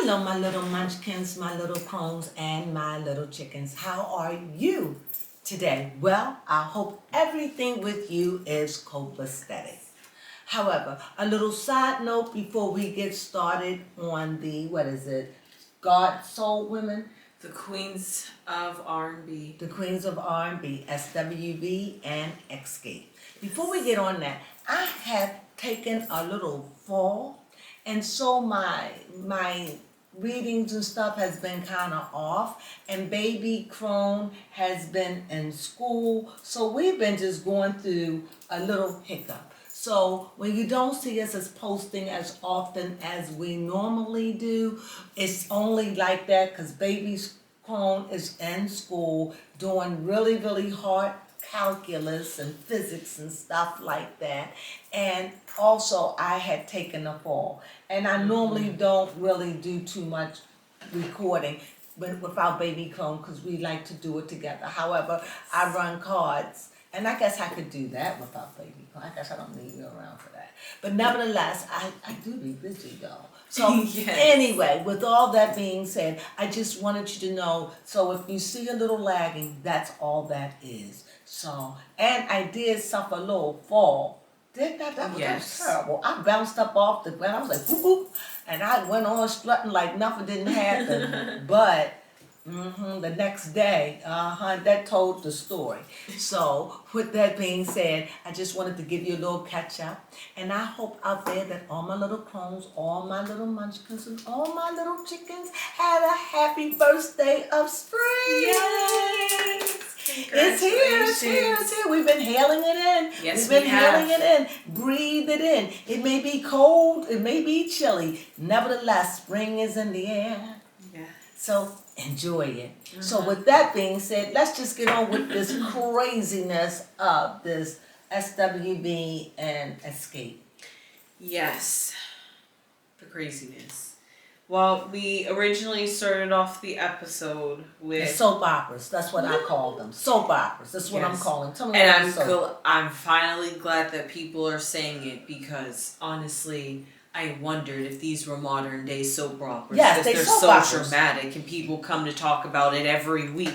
Hello, my little munchkins, my little crones, and my little chickens. How are you today? Well, I hope everything with you is copacetic. However, a little side note before we get started on the, God Soul Women, The Queens of R&B. the Queens of R&B, SWV, and Escape. Before we get on that, I have taken a little fall, and so my readings and stuff has been kind of off, and baby Crone has been in school, so we've been just going through a little hiccup. So when you don't see us as posting as often as we normally do, it's only like that because baby's Crone is in school doing really, really hard calculus and physics and stuff like that. And also I had taken a fall. And I normally don't really do too much recording without baby Crone because we like to do it together. However, I run cards. And I guess I could do that without baby Crone. I guess I don't need you around for that. But nevertheless, I do be busy though. So Yes. Anyway, with all that being said, I just wanted you to know, so if you see a little lagging, that's all that is. So, and I did suffer a little fall. That was terrible. I bounced up off the ground. I was like, whoop, whoop. And I went on strutting like nothing didn't happen. But the next day, that told the story. So, with that being said, I just wanted to give you a little catch up. And I hope out there that all my little crones, all my little munchkins, and all my little chickens had a happy first day of spring. Yay! It's here, it's here, it's here. We've been hailing it in. Yes, We've been we have. hailing it in. Breathe it in. It may be cold, it may be chilly. Nevertheless, spring is in the air. Yeah. So enjoy it. So with that being said, let's just get on with this craziness of this SWB and Escape. Yes. The craziness. Well, we originally started off the episode The with... soap operas, that's what I call them. Soap operas, that's what I'm Yes. calling them. Tell me And what I'm finally glad that people are saying it because, honestly, I wondered if these were modern day soap operas. Yes, because they're so soap operas. dramatic and people come to talk about it every week.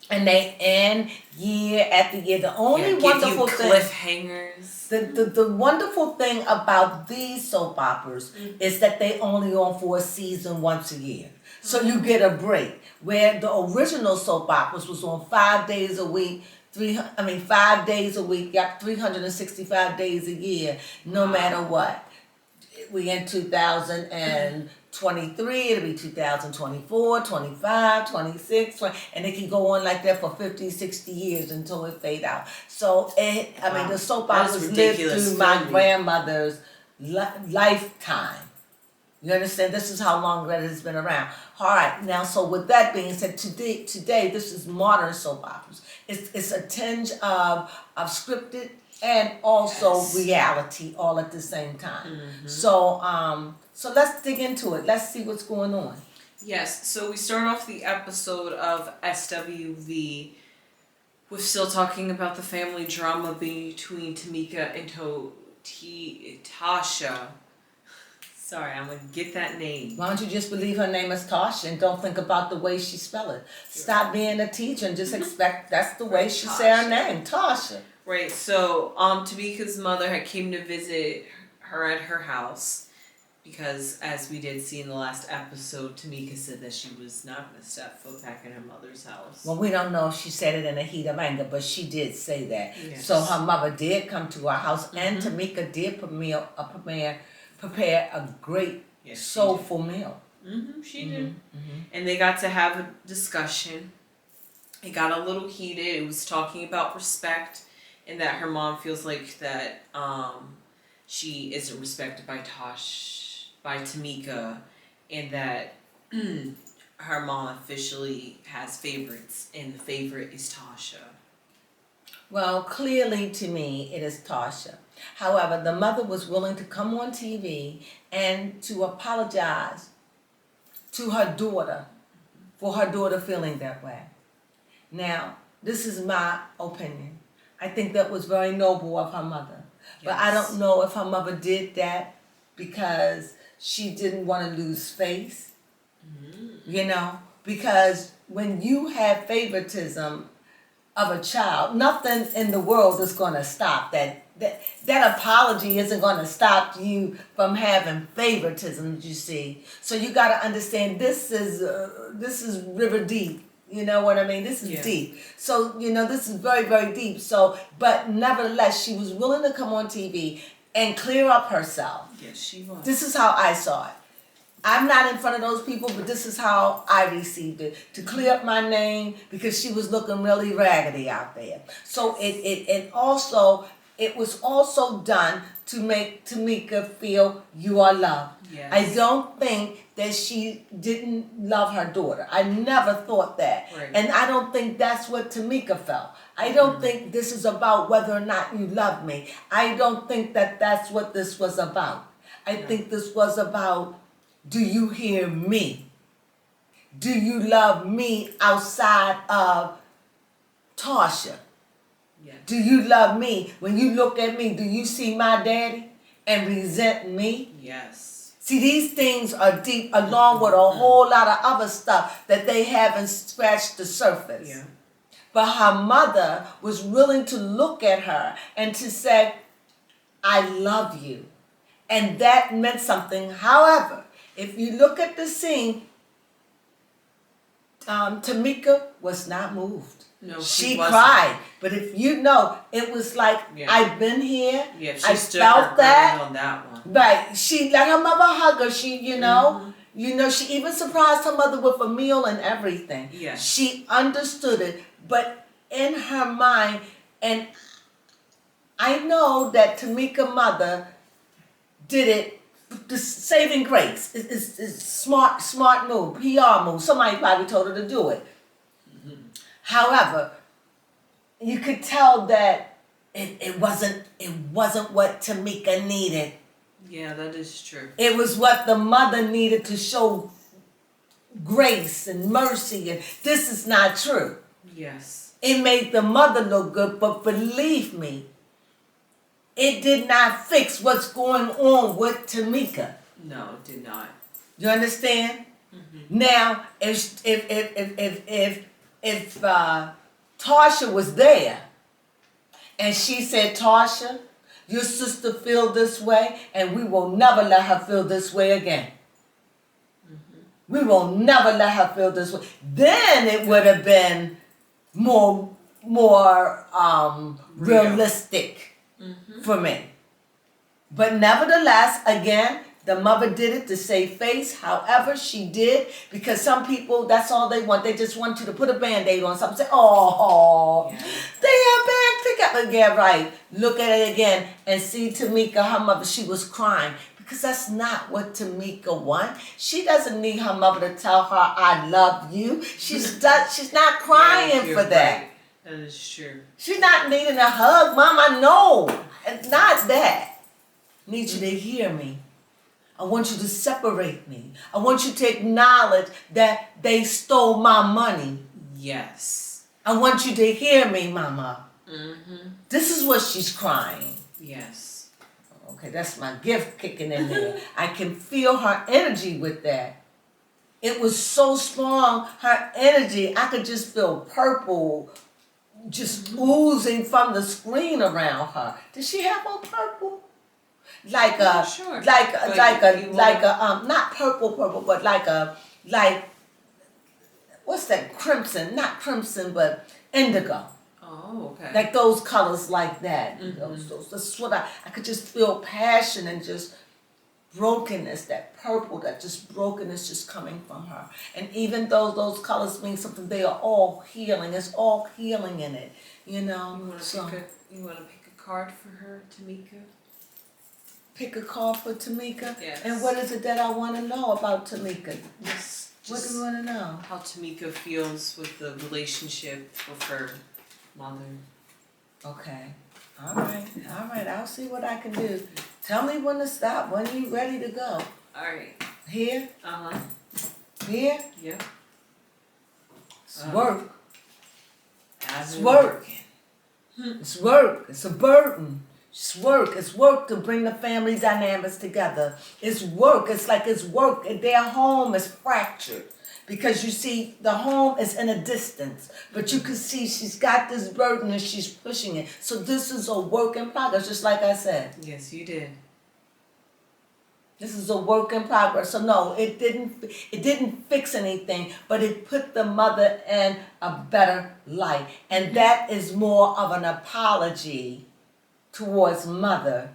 And they end year after year. The only Give wonderful you thing... cliffhangers. The wonderful thing about these soap operas is that they only on for a season once a year. So you get a break. Where the original soap operas was on 5 days a week, 5 days a week, got 365 days a year, no matter what. We in 2023, it'll be 2024, 25, 26, 20, and it can go on like that for 50, 60 years until it fade out. So, the soap That is operas lived ridiculous through my filming. grandmother's lifetime. You understand? This is how long that has been around. All right, now, so with that being said, today this is modern soap operas. It's a tinge of scripted and also reality all at the same time. So let's dig into it. Let's see what's going on. Yes, so we start off the episode of SWV with still talking about the family drama between Tamika and Tasha. Sorry, I'm going to get that name. Why don't you just believe her name is Tasha and don't think about the way she spell it? Stop being a teacher and just expect that's the way she say her name, Tasha. Right, so Tamika's mother had came to visit her at her house because, as we did see in the last episode, Tamika said that she was not going to step foot back in her mother's house. Well, we don't know if she said it in a heat of anger, but she did say that. Yes. So her mother did come to our house, and Tamika did prepare a great soulful meal. She did. And they got to have a discussion. It got a little heated. It was talking about respect and that her mom feels like that she isn't respected by Tamika, and that her mom officially has favorites, and the favorite is Tasha. Well, clearly to me, it is Tasha. However, the mother was willing to come on TV and to apologize to her daughter for her daughter feeling that way. Now, this is my opinion. I think that was very noble of her mother. But I don't know if her mother did that because she didn't want to lose face. You know, because when you have favoritism of a child, nothing in the world is going to stop that. That apology isn't going to stop you from having favoritism. You see, so you got to understand this is river deep. You know what I mean? This is deep. So this is very, very deep. So, but nevertheless, she was willing to come on TV and clear up herself. Yes, she was. This is how I saw it. I'm not in front of those people, but this is how I received it. To clear up my name because she was looking really raggedy out there. So it was also done to make Tamika feel you are loved. Yes. I don't think that she didn't love her daughter. I never thought that. Right. And I don't think that's what Tamika felt. I don't think this is about whether or not you love me. I don't think that that's what this was about. I think this was about, do you hear me? Do you love me outside of Tasha? Yes. Do you love me? When you look at me, do you see my daddy and resent me? Yes. See, these things are deep along with a whole lot of other stuff that they haven't scratched the surface. Yeah. But her mother was willing to look at her and to say, I love you. And that meant something. However, if you look at the scene, Tamika was not moved. No, she wasn't. cried. But if you know, it was like, I've been here. Yeah, she I stood felt her that. ground on that one. Right. She let her mother hug her. She, she even surprised her mother with a meal and everything. Yes. She understood it. But in her mind, and I know that Tamika's mother did it. The saving grace is smart move, PR move. Somebody probably told her to do it. However, you could tell that it wasn't what Tamika needed. Yeah, that is true. It was what the mother needed to show grace and mercy, and this is not true. Yes. It made the mother look good, but believe me, it did not fix what's going on with Tamika. No, it did not. You understand? Mm-hmm. Now, if Tasha was there, and she said, Tasha, your sister feel this way, and we will never let her feel this way again. Mm-hmm. We will never let her feel this way. Then it would have been more realistic. Mm-hmm. For me. But nevertheless, again, the mother did it to save face. However, she did, because some people, that's all they want. They just want you to put a Band-Aid on something. Say, oh, they have bad pickup. Yeah, right. Look at it again and see Tamika, her mother, she was crying. Because that's not what Tamika wants. She doesn't need her mother to tell her, I love you. She's not crying for that. Right. That is true. She's not needing a hug, Mama. No, it's not that. I need you to hear me. I want you to separate me. I want you to acknowledge that they stole my money. Yes. I want you to hear me, Mama. Mm-hmm. This is what she's crying. Yes. Okay, that's my gift kicking in there. I can feel her energy with that. It was so strong, her energy. I could just feel purple just oozing from the screen around her. Did she have on purple? Not purple, but what's that? Crimson, not crimson, but indigo. Oh, okay. Like those colors like that. Mm-hmm. That's what I could just feel passion and just brokenness, that purple, that just brokenness just coming from her. And even though those colors mean something, they are all healing. It's all healing in it, You want to pick a card for her, Tamika? Pick a card for Tamika? Yes. And what is it that I want to know about Tamika? Yes. What do you want to know? How Tamika feels with the relationship with her mother. Okay. All right. I'll see what I can do. Tell me when to stop, when you ready to go. All right. Here? Uh-huh. Here? Yep. It's work. It's working. It's work. It's a burden. It's work. It's work to bring the family dynamics together. It's work. It's like it's work. Their home is fractured. Because you see, the home is in a distance. But you can see she's got this burden and she's pushing it. So this is a work in progress, just like I said. Yes, you did. This is a work in progress. So no, it didn't fix anything, but it put the mother in a better light. And that is more of an apology towards mother.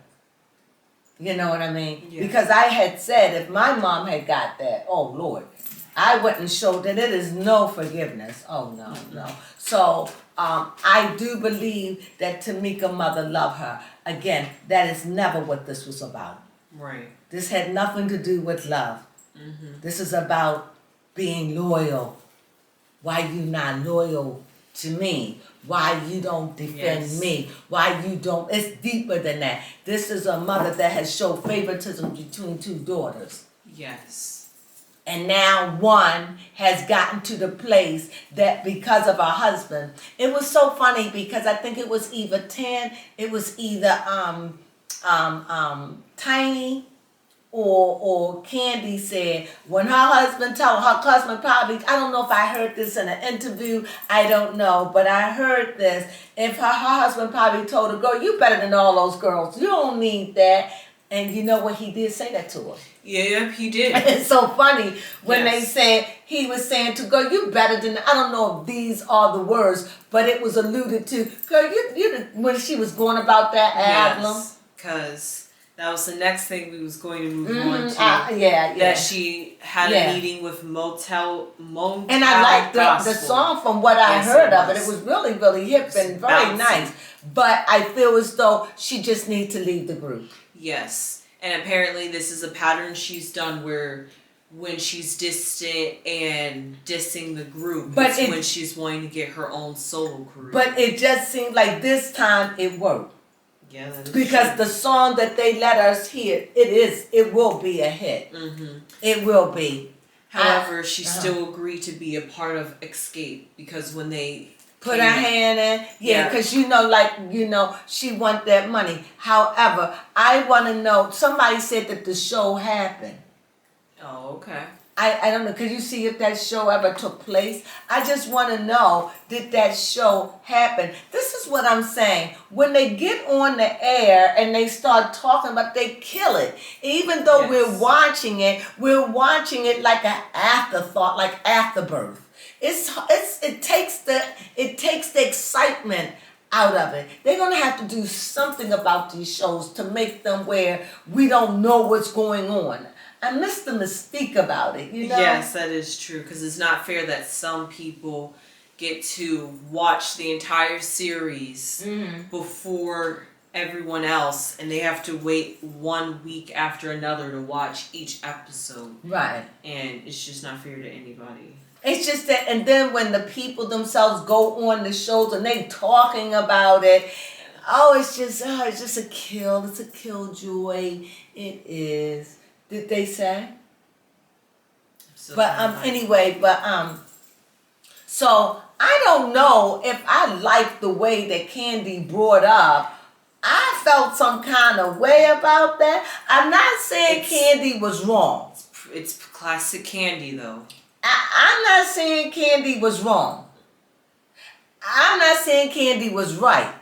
You know what I mean? Yes. Because I had said if my mom had got that, oh Lord, I wouldn't show that it is no forgiveness. Oh no, no. So I do believe that Tamika mother loved her. Again, that is never what this was about. Right. This had nothing to do with love. This is about being loyal. Why you not loyal to me? Why you don't defend me? Why you don't? It's deeper than that. This is a mother that has showed favoritism between two daughters. Yes. And now one has gotten to the place that because of her husband, it was so funny because I think it was either Tiny or Candy said when her husband probably, I don't know if I heard this in an interview, I don't know, but I heard this. If her husband probably told her, girl, you better than all those girls. You don't need that. And you know what, he did say that to her. Yeah, he did. It's so funny when they said, he was saying to girl, you better than, I don't know if these are the words, but it was alluded to, girl, you when she was going about that album. Yes, because that was the next thing we was going to move on to. That she had a meeting with Motel and I liked the song from what I heard of it. It was really, really hip and very nice. But I feel as though she just needs to leave the group. Yes. And apparently this is a pattern she's done where when she's distant and dissing the group, but it's when she's wanting to get her own solo career. But it just seemed like this time it worked. Yeah, that is because true. The song that they let us hear, it will be a hit. It will be. However, she still agreed to be a part of Escape because when they put her hand in, because she want that money. However, I want to know. Somebody said that the show happened. Oh, okay. I don't know. Could you see if that show ever took place? I just want to know, did that show happen? This is what I'm saying. When they get on the air and they start talking about, they kill it. Even though we're watching it like an afterthought, like afterbirth. It takes the excitement out of it. They're gonna have to do something about these shows to make them where we don't know what's going on. I miss the mystique about it, you know? Yes, that is true, because it's not fair that some people get to watch the entire series before everyone else, and they have to wait 1 week after another to watch each episode. Right. And it's just not fair to anybody. It's just that, and then when the people themselves go on the shows and they talking about it, it's just a kill. It's a killjoy. It is. Did they say? So so I don't know if I like the way that Candy brought up. I felt some kind of way about that. I'm not saying Candy was wrong. It's classic Candy, though. I'm not saying Candy was wrong. I'm not saying Candy was right.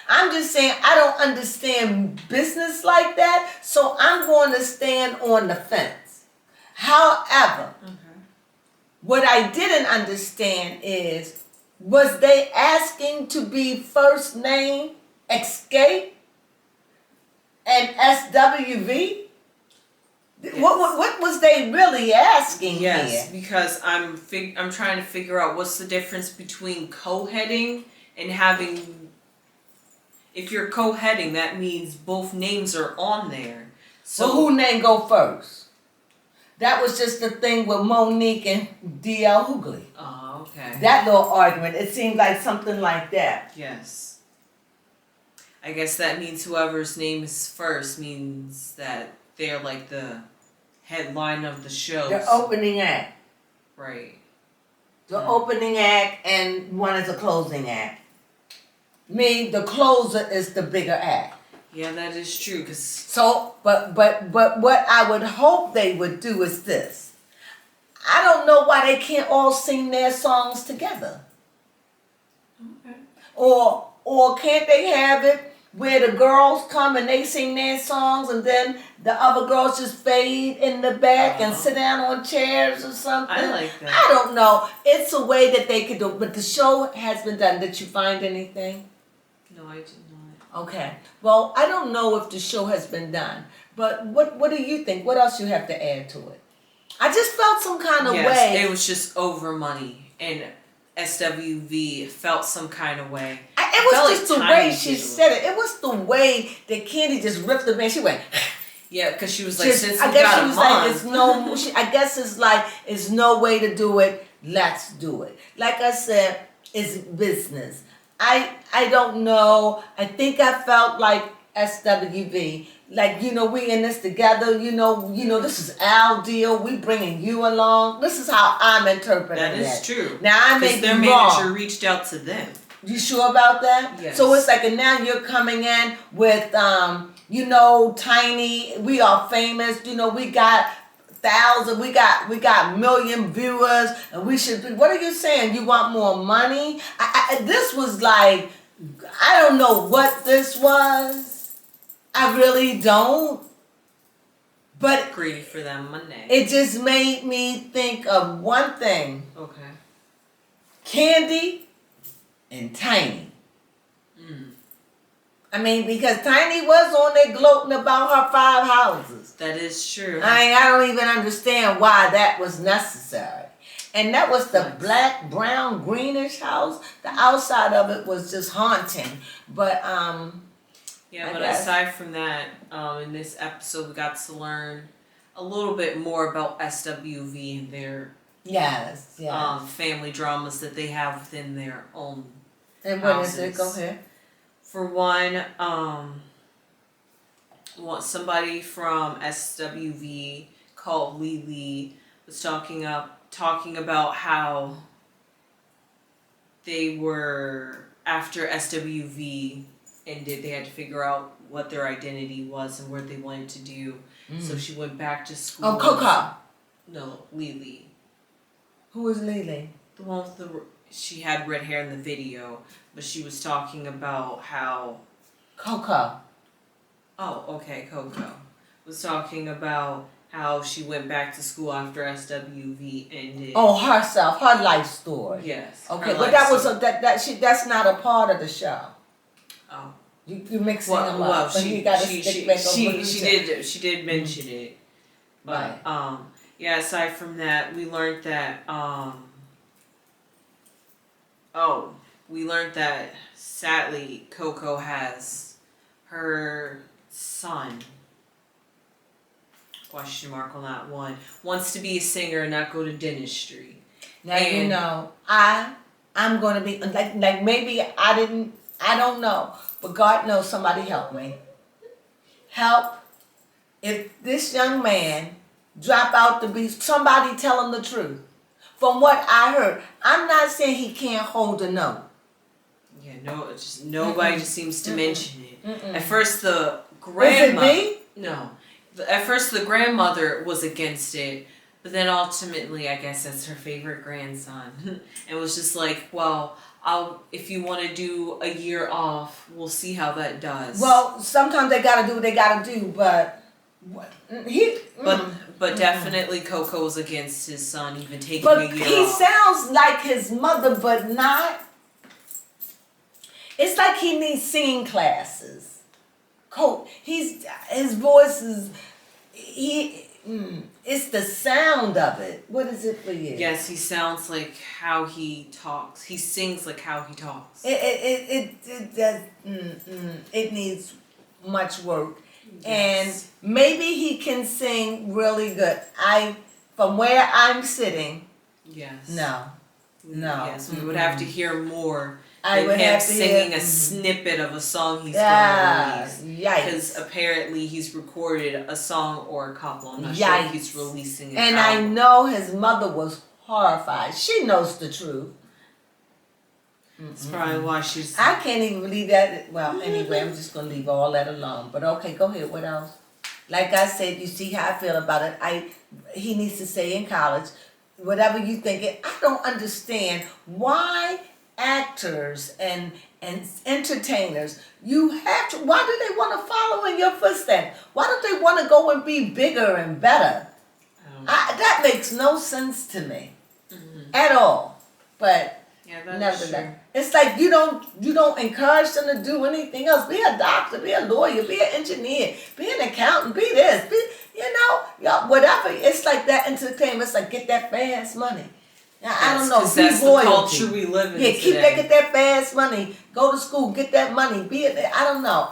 I'm just saying I don't understand business like that, so I'm going to stand on the fence. However, what I didn't understand is, was they asking to be first name Escape and SWV? Yes. What was they really asking here? Yes, because I'm trying to figure out what's the difference between co-heading and having. If you're co-heading, that means both names are on there. So who name go first? That was just the thing with Monique and D.L. Hughley. Oh, okay. That little argument. It seemed like something like that. Yes. I guess that means whoever's name is first means that they're like the headline of the show. The opening act. Right. The opening act and one is a closing act. The closer is the bigger act. Yeah, that is true. Cause So, but what I would hope they would do is this. I don't know why they can't all sing their songs together. okay. Or can't they have it where the girls come and they sing their songs and then the other girls just fade in the back and sit down on chairs or something? I like that. I don't know. It's a way that they could do it, but the show has been done. Did you find anything? No, I did not. Okay. Well, I don't know if the show has been done, but what do you think? What else you have to add to it? I just felt some kind of way. It was just over money, and SWV felt some kind of way. It was just the way she said it. It was the way that Candy just ripped the band. She went. Yeah, because she was like, since I we guess got she a was month. like, I guess it's like, it's no way to do it. Let's do it. Like I said, it's business. I don't know. I think I felt like SWV. Like, we in this together. This is our deal. We bringing you along. This is how I'm interpreting That is true. Now I may be their wrong. manager reached out to them. You sure about that? Yes. So it's like, and now you're coming in with, Tiny. We are famous. We got 1,000. We got million viewers, and we should be. What are you saying? You want more money? This was like, I don't know what this was. I really don't. But Greedy for them Monday. it just made me think of one thing. Okay. Candy and Tiny. I mean, because Tiny was on there gloating about her 5 houses. That is true. I don't even understand why that was necessary. And that was the black, brown, greenish house. The outside of it was just haunting. But, yeah, but aside from that, in this episode, we got to learn a little bit more about SWV and their yes. family dramas that they have within their own And what houses. is it? Go ahead. For one, somebody from SWV called Lily was talking about how they were, after SWV ended, they had to figure out what their identity was and what they wanted to do. So she went back to school. Oh, Coco. No, Lily. Who is Lily? The one with she had red hair in the video, but she was talking about how... Coco. Oh, okay, Coco. Was talking about how she went back to school after SWV ended. Oh, herself, her life story. Yes. Okay, but that was that's not a part of the show. Oh. You mixing them up. Well, She did mention it. But right. Yeah, aside from that, we learned that sadly Coco has her son, question mark on that one, wants to be a singer and not go to dentistry. Now I'm gonna be like maybe I don't know, but God knows, somebody help me. Help if this young man drop out to be, somebody tell him the truth. From what I heard, I'm not saying he can't hold a note. Yeah, no, it's just nobody just seems to mention it. At first, the At first, the grandmother was against it, but then ultimately, I guess that's her favorite grandson, and was just like, well, if you want to do a year off, we'll see how that does. Well, sometimes they gotta do what they gotta do, but But definitely Coco was against his son even taking but a year he off. sounds like his mother, but not. It's like he needs singing classes. His voice is it's the sound of it. What is it for you? Yes, he sounds like how he talks. He sings like how he talks. It needs much work. Yes. And maybe he can sing really good. From where I'm sitting. Yes. No. Yes, we would have to hear more. I would him have to singing hear, a snippet of a song he's going to release. Because apparently he's recorded a song or a couple. I'm not sure if he's releasing it. And I know his mother was horrified. She knows the truth. That's probably why she's. I can't even believe that. Well, anyway, I'm just gonna leave all that alone. But okay, go ahead. What else? Like I said, you see how I feel about it. He needs to stay in college. Whatever you think. I don't understand why actors and entertainers, you have to. Why do they want to follow in your footsteps? Why don't they want to go and be bigger and better? That makes no sense to me at all. But nevertheless, it's like you don't encourage them to do anything else. Be a doctor, be a lawyer, be an engineer, be an accountant, be this, be whatever. It's like that entertainment. It's like get that fast money. Now, I don't know. Because that's the culture we live in today. Get that fast money. Go to school, get that money. Be it. I don't know.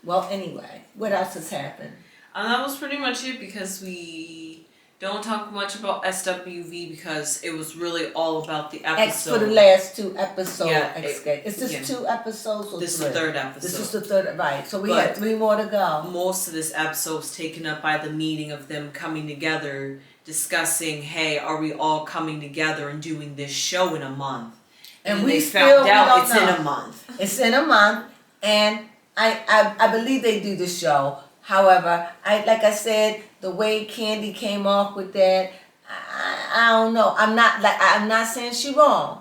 Well, anyway, what else has happened? That was pretty much it because we don't talk much about SWV because it was really all about the episode. For the last 2 episodes. Yeah, Is this 2 episodes or this 3? is the 3rd episode. This is the 3rd, right. So we have 3 more to go. Most of this episode was taken up by the meeting of them coming together, discussing, hey, are we all coming together and doing this show in a month? And we found out it's in a month. It's in a month, and I believe they do the show. However, like I said, the way Candy came off with that, I don't know. I'm not saying she wrong.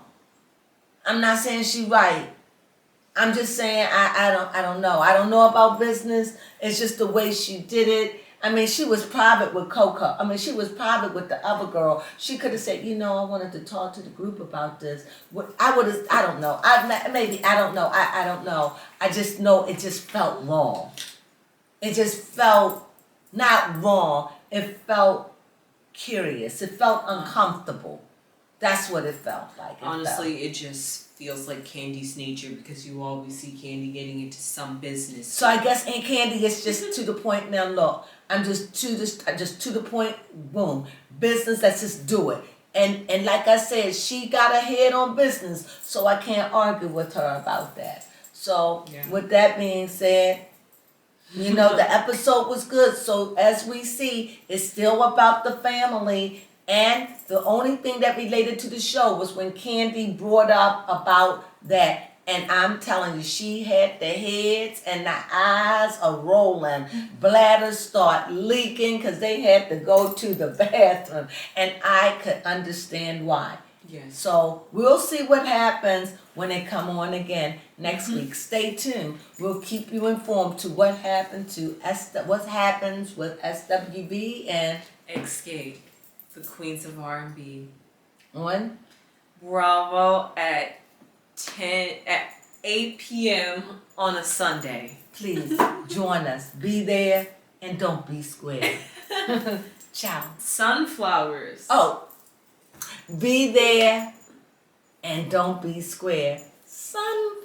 I'm not saying she right. I'm just saying I don't know. I don't know about business. It's just the way she did it. I mean, she was private with Coco. I mean, she was private with the other girl. She could have said, I wanted to talk to the group about this. I would have. I don't know. I don't know. I don't know. I just know it just felt wrong. It just felt not wrong. It felt curious. It felt uncomfortable. That's what it felt like. Honestly, it just feels like Candy's nature because you always see Candy getting into some business. So I guess Aunt Candy is just to the point now. Look, I'm just to the point. Boom, business. Let's just do it. And like I said, she got her head on business, so I can't argue with her about that. So with that being said. The episode was good. So as we see, it's still about the family. And the only thing that related to the show was when Candy brought up about that. And I'm telling you, she had the heads and the eyes are rolling. Bladders start leaking because they had to go to the bathroom. And I could understand why. Yes. So we'll see what happens when they come on again next week. Stay tuned. We'll keep you informed to what happened to what happens with SWB and Escape, the Queens of R&B. On Bravo at 8 p.m. on a Sunday. Please join us. Be there and don't be square. Ciao. Sunflowers. Oh. Be there and don't be square. Sunflowers.